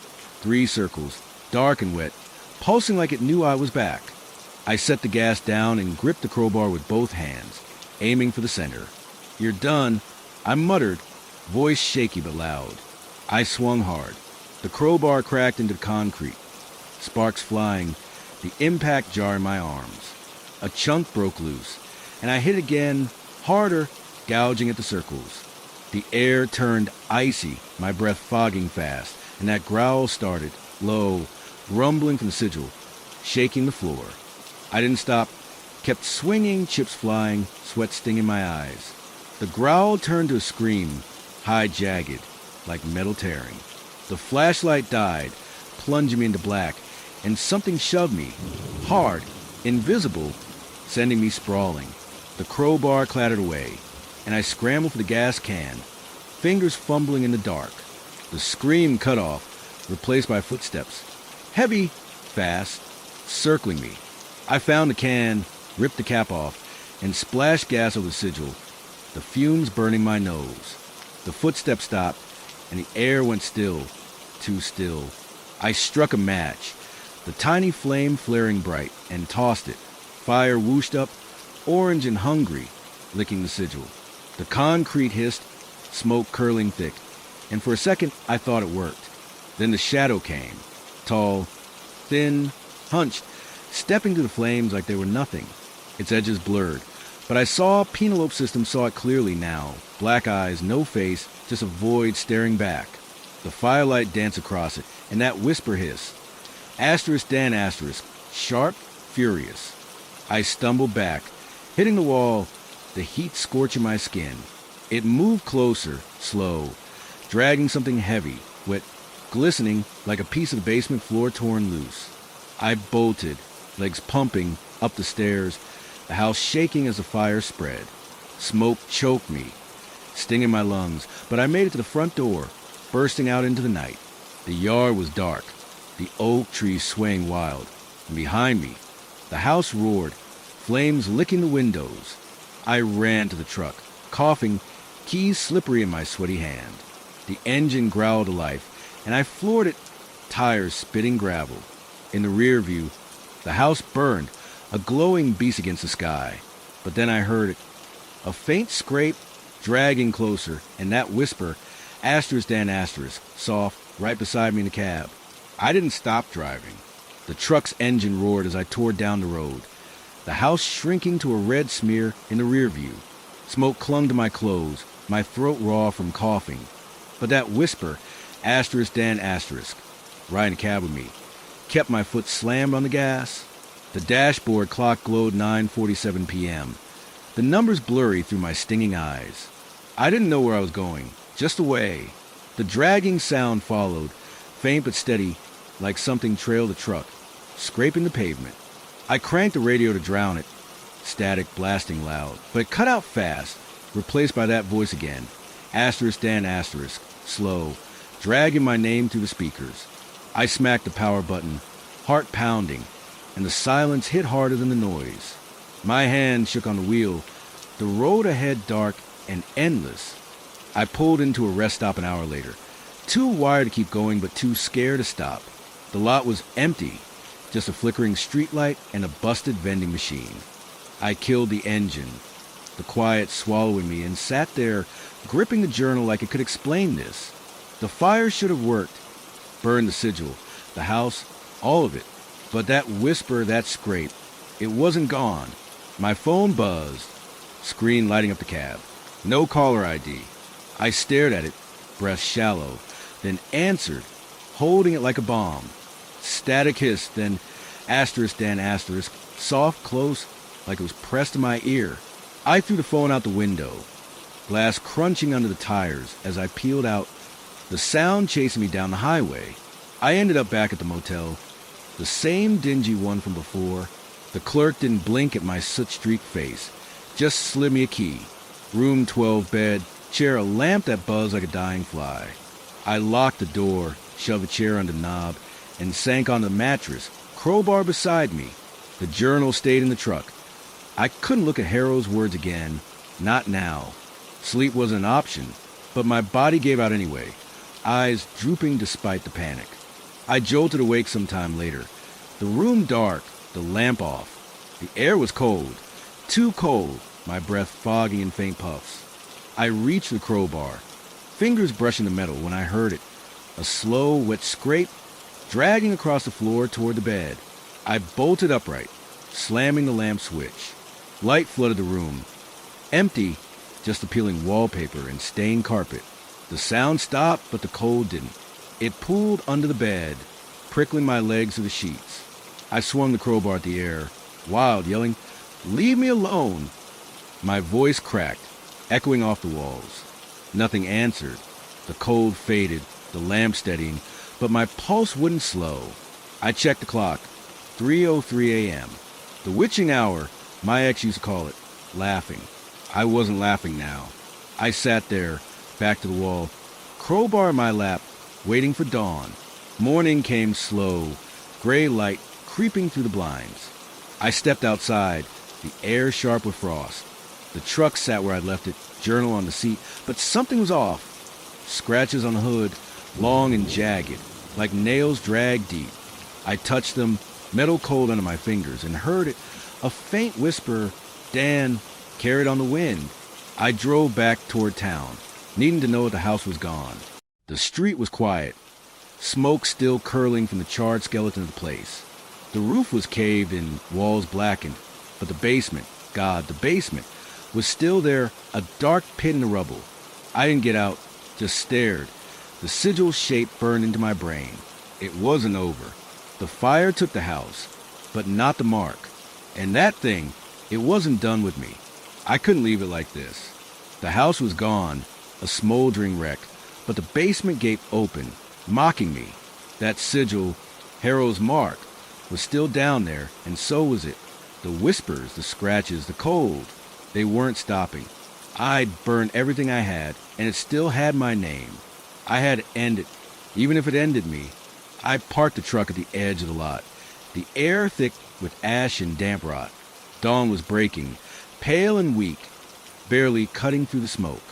3 circles, dark and wet, pulsing like it knew I was back. I set the gas down and gripped the crowbar with both hands, aiming for the center. "You're done," I muttered, voice shaky but loud. I swung hard. The crowbar cracked into the concrete, sparks flying, the impact jarring my arms. A chunk broke loose, and I hit again, harder, gouging at the circles. The air turned icy, my breath fogging fast, and that growl started, low, rumbling from the sigil, shaking the floor. I didn't stop, kept swinging, chips flying, sweat stinging my eyes. The growl turned to a scream, high jagged, like metal tearing. The flashlight died, plunging me into black, and something shoved me, hard, invisible, sending me sprawling. The crowbar clattered away, and I scrambled for the gas can, fingers fumbling in the dark. The scream cut off, replaced by footsteps. Heavy, fast, circling me. I found the can, ripped the cap off, and splashed gas over the sigil, the fumes burning my nose. The footsteps stopped, and the air went still, too still. I struck a match, the tiny flame flaring bright, and tossed it. Fire whooshed up, orange and hungry, licking the sigil. The concrete hissed, smoke curling thick, and for a second I thought it worked. Then the shadow came, tall, thin, hunched, stepping through the flames like they were nothing. Its edges blurred, but I saw Penelope's system saw it clearly now. Black eyes, no face, just a void staring back. The firelight danced across it, and that whisper hiss. Asterisk Dan asterisk, sharp, furious. I stumbled back, hitting the wall, the heat scorching my skin. It moved closer, slow, dragging something heavy, wet, glistening like a piece of the basement floor torn loose. I bolted, legs pumping, up the stairs, the house shaking as the fire spread. Smoke choked me, stinging my lungs, but I made it to the front door, bursting out into the night. The yard was dark, the oak trees swaying wild, and behind me, the house roared, flames licking the windows. I ran to the truck, coughing, keys slippery in my sweaty hand. The engine growled to life, and I floored it, tires spitting gravel. In the rear view, the house burned, a glowing beast against the sky. But then I heard it, a faint scrape, dragging closer, and that whisper, asterisk Dan asterisk, soft, right beside me in the cab. I didn't stop driving. The truck's engine roared as I tore down the road, the house shrinking to a red smear in the rear view. Smoke clung to my clothes, my throat raw from coughing. But that whisper, asterisk Dan asterisk, right in the cab with me, kept my foot slammed on the gas. The dashboard clock glowed 9:47 p.m. The numbers blurry through my stinging eyes. I didn't know where I was going, just away. The dragging sound followed, faint but steady, like something trailed the truck, scraping the pavement. I cranked the radio to drown it, static blasting loud, but it cut out fast, replaced by that voice again, asterisk Dan asterisk, slow, dragging my name through the speakers. I smacked the power button, heart pounding, and the silence hit harder than the noise. My hand shook on the wheel, the road ahead dark and endless. I pulled into a rest stop an hour later, too wired to keep going but too scared to stop. The lot was empty, just a flickering streetlight and a busted vending machine. I killed the engine, the quiet swallowing me, and sat there, gripping the journal like it could explain this. The fire should have worked, burned the sigil, the house, all of it. But that whisper, that scrape, it wasn't gone. My phone buzzed, screen lighting up the cab. No caller ID. I stared at it, breath shallow, then answered, holding it like a bomb. Static hiss, then asterisk Dan asterisk, soft, close, like it was pressed to my ear. I threw the phone out the window, glass crunching under the tires as I peeled out, the sound chasing me down the highway. I ended up back at the motel, the same dingy one from before. The clerk didn't blink at my soot-streaked face, just slid me a key. Room 12 bed, chair, a lamp that buzzed like a dying fly. I locked the door, shoved a chair under the knob, and sank on the mattress, crowbar beside me. The journal stayed in the truck. I couldn't look at Harrow's words again, not now. Sleep wasn't an option, but my body gave out anyway, eyes drooping despite the panic. I jolted awake some time later, the room dark, the lamp off. The air was cold, too cold, my breath foggy in faint puffs. I reached the crowbar, fingers brushing the metal when I heard it, a slow, wet scrape, dragging across the floor toward the bed. I bolted upright, slamming the lamp switch. Light flooded the room. Empty, just the peeling wallpaper and stained carpet. The sound stopped, but the cold didn't. It pooled under the bed, prickling my legs to the sheets. I swung the crowbar at the air, wild, yelling, "Leave me alone!" My voice cracked, echoing off the walls. Nothing answered. The cold faded, the lamp steadying, but my pulse wouldn't slow. I checked the clock. 3:03 a.m. The witching hour, my ex used to call it, laughing. I wasn't laughing now. I sat there, back to the wall, crowbar in my lap, waiting for dawn. Morning came slow, gray light creeping through the blinds. I stepped outside, the air sharp with frost. The truck sat where I'd left it, journal on the seat, but something was off. Scratches on the hood, long and jagged, like nails dragged deep. I touched them, metal cold under my fingers, and heard it, a faint whisper, "Dan," carried on the wind. I drove back toward town, needing to know if the house was gone. The street was quiet, smoke still curling from the charred skeleton of the place. The roof was caved in, walls blackened, but the basement, the basement, was still there, a dark pit in the rubble. I didn't get out, just stared. The sigil shape burned into my brain. It wasn't over. The fire took the house, but not the mark. And that thing, it wasn't done with me. I couldn't leave it like this. The house was gone, a smoldering wreck, but the basement gate open, mocking me. That sigil, Harrow's mark, was still down there, and so was it. The whispers, the scratches, the cold, they weren't stopping. I'd burned everything I had, and it still had my name. I had to end it, even if it ended me. I parked the truck at the edge of the lot, the air thick with ash and damp rot. Dawn was breaking, pale and weak, barely cutting through the smoke.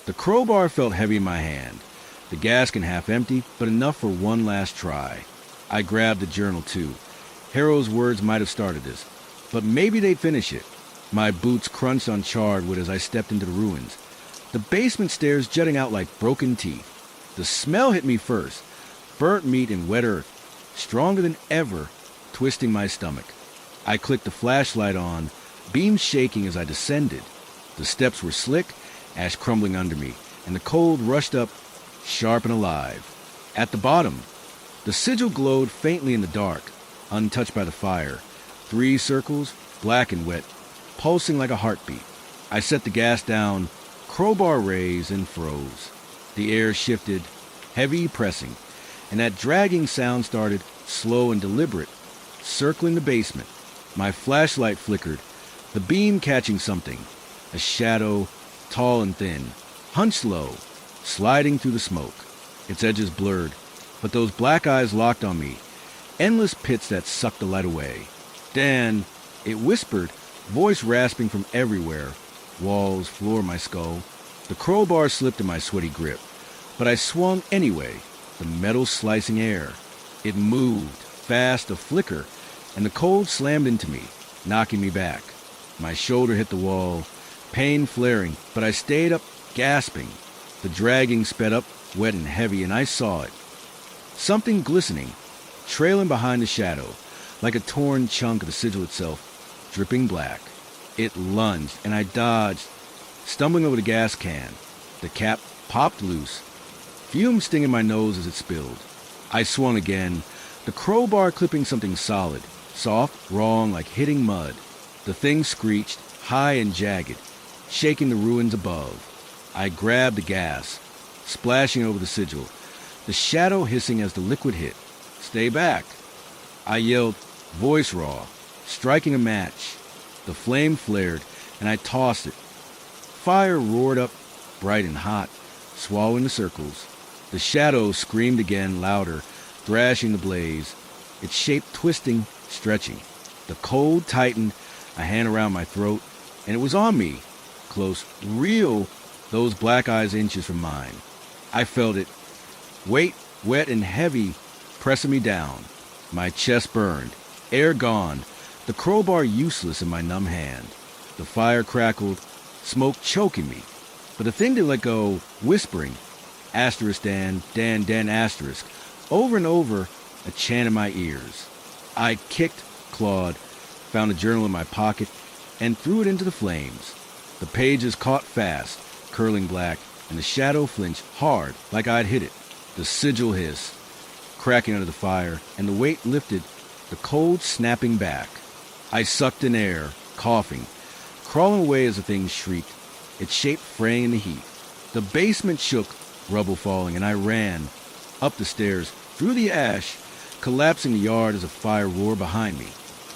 The crowbar felt heavy in my hand, the gas can half empty, but enough for one last try. I grabbed the journal too. Harrow's words might have started this, but maybe they'd finish it. My boots crunched on charred wood as I stepped into the ruins. The basement stairs jutting out like broken teeth. The smell hit me first, burnt meat and wet earth, stronger than ever, twisting my stomach. I clicked the flashlight on, beams shaking as I descended. The steps were slick, ash crumbling under me, and the cold rushed up, sharp and alive. At the bottom, the sigil glowed faintly in the dark, untouched by the fire. 3 circles, black and wet, pulsing like a heartbeat. I set the gas down, crowbar raised, and froze. The air shifted, heavy pressing, and that dragging sound started, slow and deliberate, circling the basement. My flashlight flickered, the beam catching something, a shadow, tall and thin, hunched low, sliding through the smoke. Its edges blurred, but those black eyes locked on me, endless pits that sucked the light away. Dan, it whispered, voice rasping from everywhere, walls, floor, my skull. The crowbar slipped in my sweaty grip, but I swung anyway, the metal slicing air. It moved, fast, a flicker, and the cold slammed into me, knocking me back. My shoulder hit the wall, pain flaring, but I stayed up, gasping. The dragging sped up, wet and heavy, and I saw it. Something glistening, trailing behind the shadow, like a torn chunk of the sigil itself, dripping black. It lunged, and I dodged, stumbling over the gas can. The cap popped loose, fumes stinging my nose as it spilled. I swung again, the crowbar clipping something solid, soft, wrong, like hitting mud. The thing screeched, high and jagged, shaking the ruins above. I grabbed the gas, splashing over the sigil, the shadow hissing as the liquid hit. Stay back. I yelled, voice raw, striking a match. The flame flared, and I tossed it. Fire roared up, bright and hot, swallowing the circles. The shadow screamed again, louder, thrashing the blaze, its shape twisting, stretching. The cold tightened, a hand around my throat, and it was on me, close, real, those black eyes inches from mine. I felt it, weight, wet and heavy, pressing me down. My chest burned, air gone, the crowbar useless in my numb hand. The fire crackled, smoke choking me, but the thing didn't let go, whispering, asterisk Dan, Dan, Dan asterisk, over and over, a chant in my ears. I kicked, clawed, found a journal in my pocket, and threw it into the flames. The pages caught fast, curling black, and the shadow flinched hard like I'd hit it. The sigil hissed, cracking under the fire, and the weight lifted, the cold snapping back. I sucked in air, coughing, crawling away as the thing shrieked, its shape fraying in the heat. The basement shook, rubble falling, and I ran, up the stairs, through the ash, collapsing the yard as a fire roared behind me.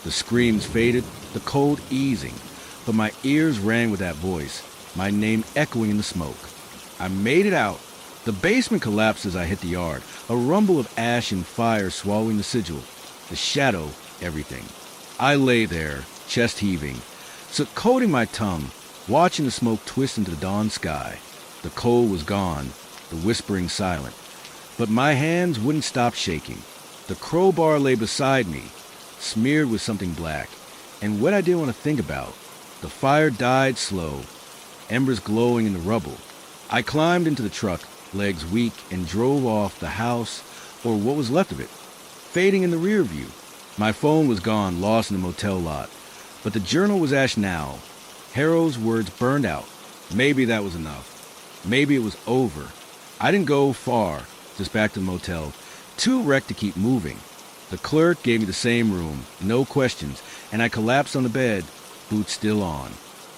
The screams faded, the cold easing, but my ears rang with that voice, my name echoing in the smoke. I made it out. The basement collapsed as I hit the yard, a rumble of ash and fire swallowing the sigil, the shadow, everything. I lay there, chest heaving, coating my tongue, watching the smoke twist into the dawn sky. The cold was gone, the whispering silent, but my hands wouldn't stop shaking. The crowbar lay beside me, smeared with something black, and what I didn't want to think about. The fire died slow, embers glowing in the rubble. I climbed into the truck, legs weak, and drove off the house, or what was left of it, fading in the rear view. My phone was gone, lost in the motel lot. But the journal was ash now. Harrow's words burned out. Maybe that was enough. Maybe it was over. I didn't go far, just back to the motel, too wrecked to keep moving. The clerk gave me the same room, no questions, and I collapsed on the bed, boots still on.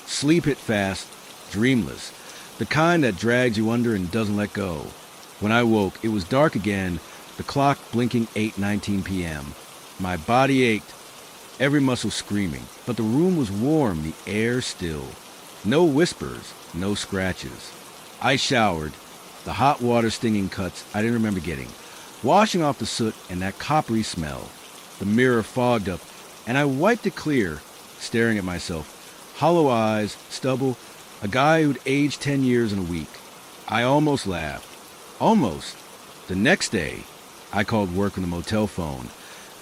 Sleep hit fast, dreamless, the kind that drags you under and doesn't let go. When I woke, it was dark again, the clock blinking 8:19 p.m. My body ached, every muscle screaming, but the room was warm, the air still. No whispers, no scratches. I showered, the hot water stinging cuts I didn't remember getting, washing off the soot and that coppery smell. The mirror fogged up, and I wiped it clear, staring at myself. Hollow eyes, stubble, a guy who'd aged 10 years in a week. I almost laughed. Almost. The next day, I called work on the motel phone,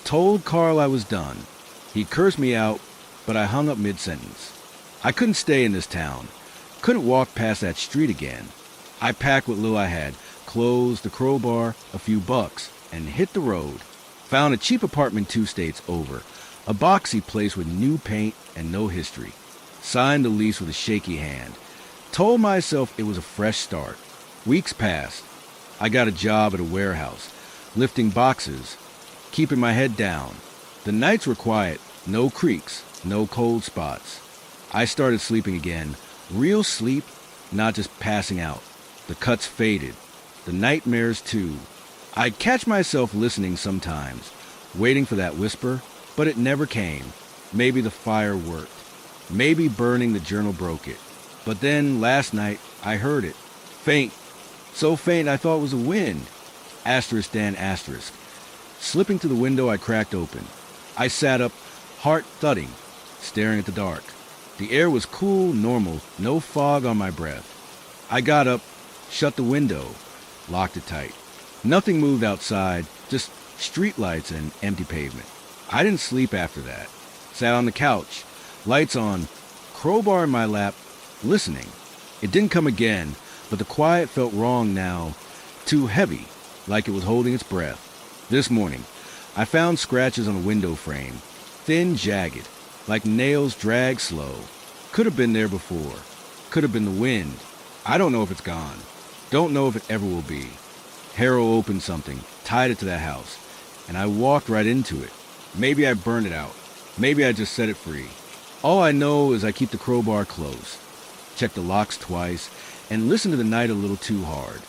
told Carl I was done. He cursed me out, but I hung up mid-sentence. I couldn't stay in this town. Couldn't walk past that street again. I packed what little I had, clothes, the crowbar, a few bucks, and hit the road. Found a cheap apartment 2 states over, a boxy place with new paint and no history. Signed the lease with a shaky hand. Told myself it was a fresh start. Weeks passed. I got a job at a warehouse, lifting boxes, keeping my head down. The nights were quiet, no creaks, no cold spots. I started sleeping again, real sleep, not just passing out. The cuts faded, the nightmares too. I'd catch myself listening sometimes, waiting for that whisper, but it never came. Maybe the fire worked. Maybe burning the journal broke it. But then, last night, I heard it. Faint. So faint I thought it was a wind. Asterisk Dan asterisk. Slipping to the window I cracked open. I sat up, heart thudding, staring at the dark. The air was cool, normal, no fog on my breath. I got up, shut the window, locked it tight. Nothing moved outside, just streetlights and empty pavement. I didn't sleep after that. Sat on the couch, lights on, crowbar in my lap, listening. It didn't come again, but the quiet felt wrong now, too heavy, like it was holding its breath. This morning, I found scratches on a window frame, thin, jagged, like nails dragged slow. Could have been there before. Could have been the wind. I don't know if it's gone. Don't know if it ever will be. Harrow opened something, tied it to that house, and I walked right into it. Maybe I burned it out. Maybe I just set it free. All I know is I keep the crowbar close, check the locks twice, and listen to the night a little too hard.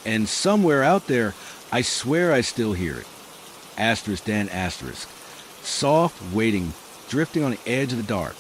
And somewhere out there, I swear I still hear it. Asterisk Dan asterisk. Soft, waiting, drifting on the edge of the dark.